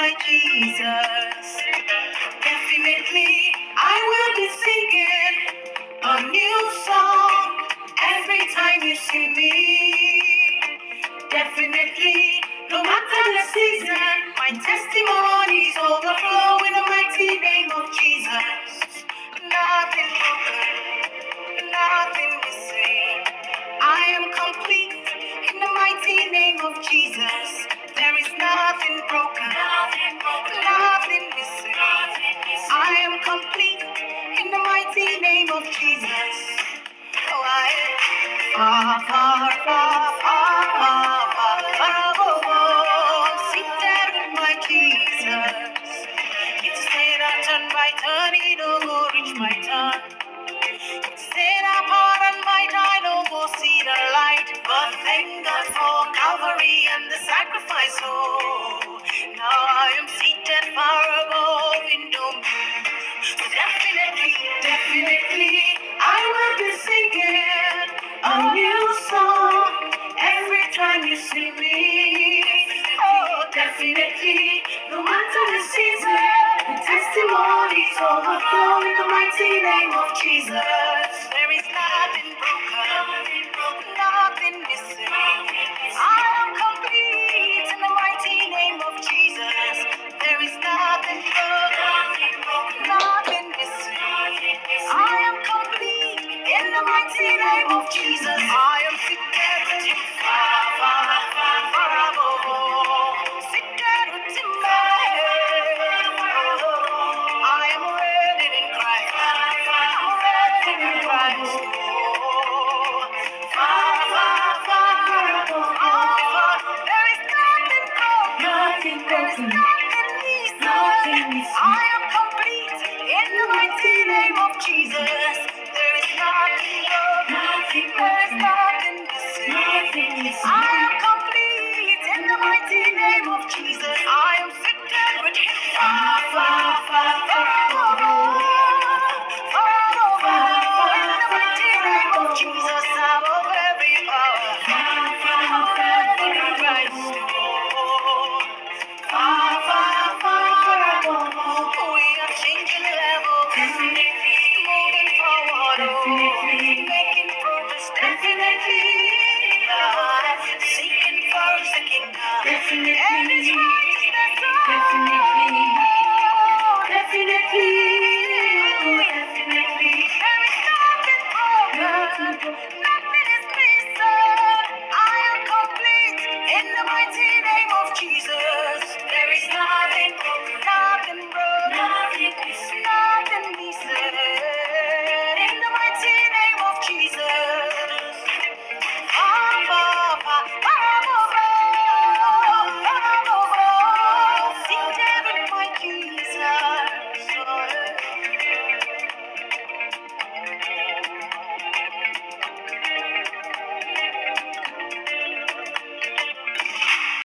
my Jesus. Definitely, I will be singing a new song every time you see me. Definitely, no matter the season, my testimonies overflow in the mighty name of Jesus. Nothing broken, nothing missing. I am complete in the mighty name of Jesus. There is nothing broken, nothing missing. I am complete in the mighty name of Jesus. Oh, I am far, far, far, far, far, far, far, oh, oh, seated with my Jesus. It's said I turn by turn, it don't go reach my turn. Set apart and might I don't go see the light. But thank God for Calvary and the sacrifice. Oh, now I am seated far above in dominion. So definitely, I will be singing a new song every time you see me. Oh, definitely, no matter the season, the testimonies overflow in the mighty name of Jesus. There is nothing broken, nothing missing. I am complete in the mighty name of Jesus. There is nothing broken, nothing missing. I am complete in the mighty name of Jesus. I am seated with Him far, far, far, far above all. Seated with Him, I am ready in Christ. I'm ready in Christ. Oh, far, far, far, far above all. There is nothing broken. There is nothing missing. I am complete in the mighty name of Jesus.